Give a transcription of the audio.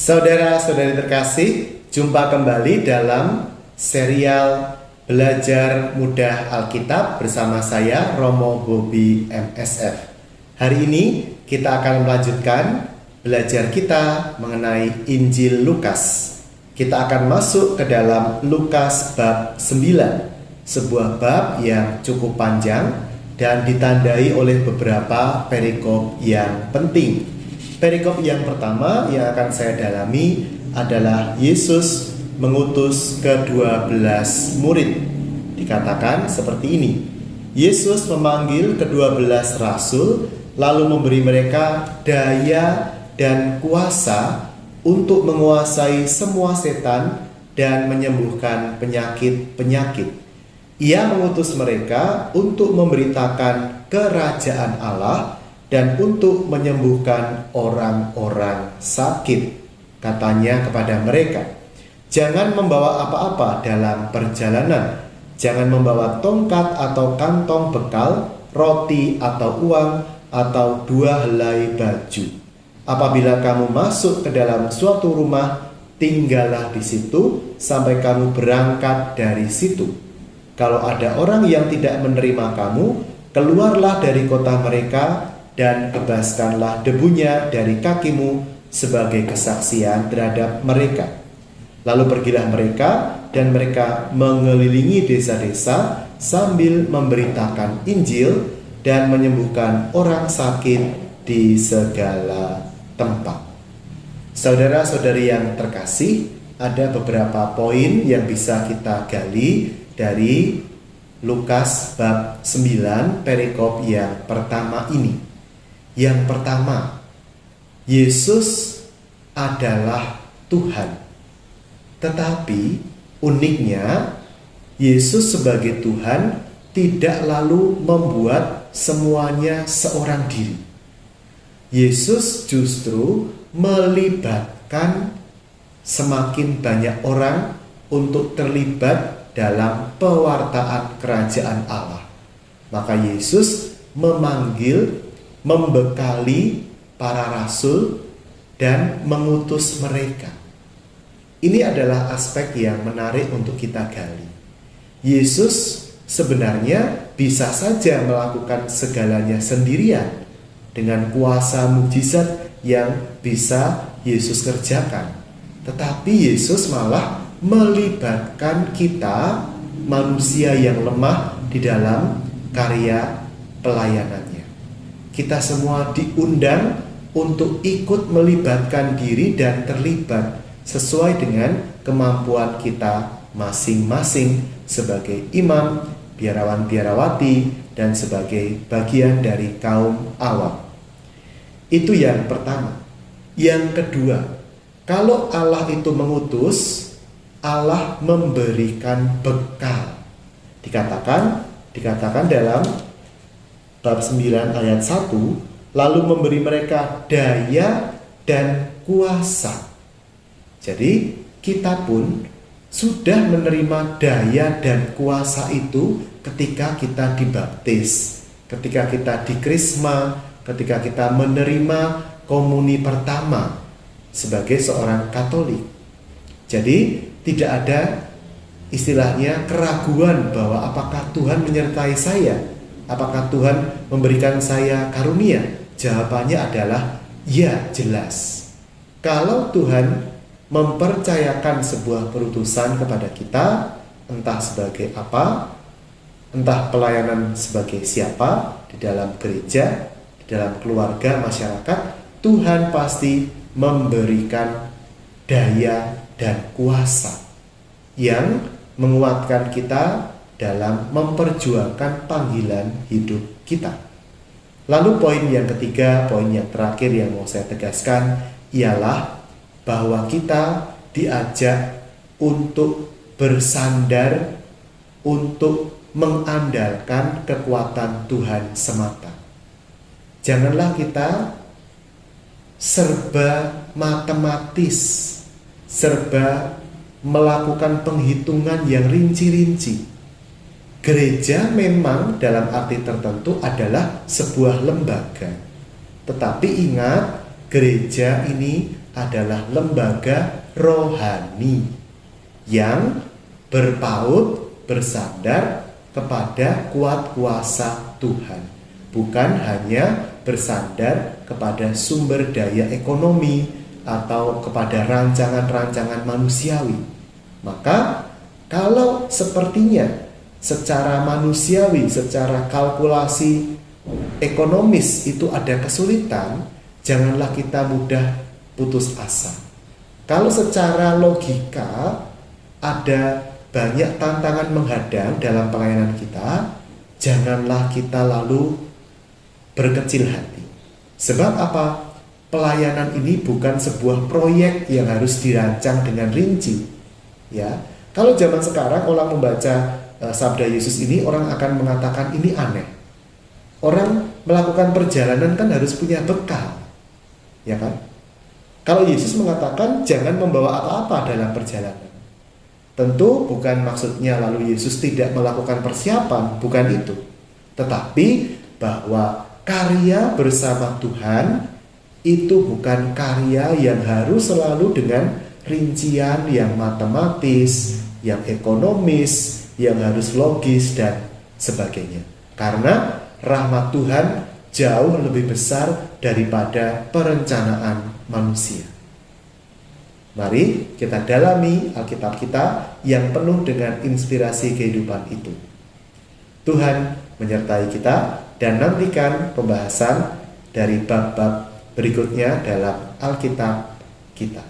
Saudara-saudari terkasih, jumpa kembali dalam serial Belajar Mudah Alkitab bersama saya, Romo Bobi MSF. Hari ini kita akan melanjutkan belajar kita mengenai Injil Lukas. Kita akan masuk ke dalam Lukas bab 9, sebuah bab yang cukup panjang dan ditandai oleh beberapa perikop yang penting. Perikop yang pertama yang akan saya dalami adalah Yesus mengutus ke-12 murid. Dikatakan seperti ini: Yesus memanggil ke-12 rasul, lalu memberi mereka daya dan kuasa untuk menguasai semua setan dan menyembuhkan penyakit-penyakit. Ia mengutus mereka untuk memberitakan kerajaan Allah dan untuk menyembuhkan orang-orang sakit. Katanya kepada mereka, jangan membawa apa-apa dalam perjalanan. Jangan membawa tongkat atau kantong bekal, roti atau uang, atau 2 helai baju. Apabila kamu masuk ke dalam suatu rumah, tinggallah di situ sampai kamu berangkat dari situ. Kalau ada orang yang tidak menerima kamu, keluarlah dari kota mereka dan bebaskanlah debunya dari kakimu sebagai kesaksian terhadap mereka. Lalu pergilah mereka, dan mereka mengelilingi desa-desa sambil memberitakan Injil dan menyembuhkan orang sakit di segala tempat. Saudara-saudari yang terkasih, ada beberapa poin yang bisa kita gali dari Lukas bab 9 perikop yang pertama ini. Yang pertama, Yesus adalah Tuhan. Tetapi uniknya, Yesus sebagai Tuhan tidak lalu membuat semuanya seorang diri. Yesus justru melibatkan semakin banyak orang untuk terlibat dalam pewartaan kerajaan Allah. Maka Yesus membekali para rasul dan mengutus mereka. Ini adalah aspek yang menarik untuk kita gali. Yesus sebenarnya bisa saja melakukan segalanya sendirian dengan kuasa mukjizat yang bisa Yesus kerjakan. Tetapi Yesus malah melibatkan kita, manusia yang lemah, di dalam karya pelayanannya. Kita semua diundang untuk ikut melibatkan diri dan terlibat sesuai dengan kemampuan kita masing-masing sebagai imam, biarawan-biarawati, dan sebagai bagian dari kaum awam. Itu yang pertama. Yang kedua, kalau Allah itu mengutus, Allah memberikan bekal. Dikatakan dalam bab 9 ayat 1, lalu memberi mereka daya dan kuasa. Jadi kita pun sudah menerima daya dan kuasa itu ketika kita dibaptis, ketika kita dikrisma, ketika kita menerima komuni pertama sebagai seorang Katolik. Jadi tidak ada istilahnya keraguan bahwa apakah Tuhan menyertai saya, apakah Tuhan memberikan saya karunia. Jawabannya adalah ya, jelas. Kalau Tuhan mempercayakan sebuah perutusan kepada kita, entah sebagai apa, entah pelayanan sebagai siapa, di dalam gereja, di dalam keluarga, masyarakat, Tuhan pasti memberikan daya dan kuasa yang menguatkan kita dalam memperjuangkan panggilan hidup kita. Lalu poin yang ketiga, poin yang terakhir yang mau saya tegaskan ialah bahwa kita diajak untuk bersandar, untuk mengandalkan kekuatan Tuhan semata. Janganlah kita serba matematis, serba melakukan penghitungan yang rinci-rinci. Gereja memang dalam arti tertentu adalah sebuah lembaga. Tetapi ingat, gereja ini adalah lembaga rohani yang berpaut, bersandar kepada kuat kuasa Tuhan, bukan hanya bersandar kepada sumber daya ekonomi atau kepada rancangan-rancangan manusiawi. Maka kalau sepertinya secara manusiawi, secara kalkulasi ekonomis itu ada kesulitan, janganlah kita mudah putus asa. Kalau secara logika ada banyak tantangan menghadang dalam pelayanan kita, janganlah kita lalu berkecil hati. Sebab apa? Pelayanan ini bukan sebuah proyek yang harus dirancang dengan rinci. Ya, kalau zaman sekarang orang membaca sabda Yesus ini, orang akan mengatakan ini aneh. Orang melakukan perjalanan kan harus punya bekal, ya kan? Kalau Yesus mengatakan jangan membawa apa-apa dalam perjalanan, tentu bukan maksudnya lalu Yesus tidak melakukan persiapan, bukan itu. Tetapi bahwa karya bersama Tuhan itu bukan karya yang harus selalu dengan rincian yang matematis, yang ekonomis, yang harus logis dan sebagainya. Karena rahmat Tuhan jauh lebih besar daripada perencanaan manusia. Mari kita dalami Alkitab kita yang penuh dengan inspirasi kehidupan itu. Tuhan menyertai kita dan nantikan pembahasan dari bab-bab berikutnya dalam Alkitab kita.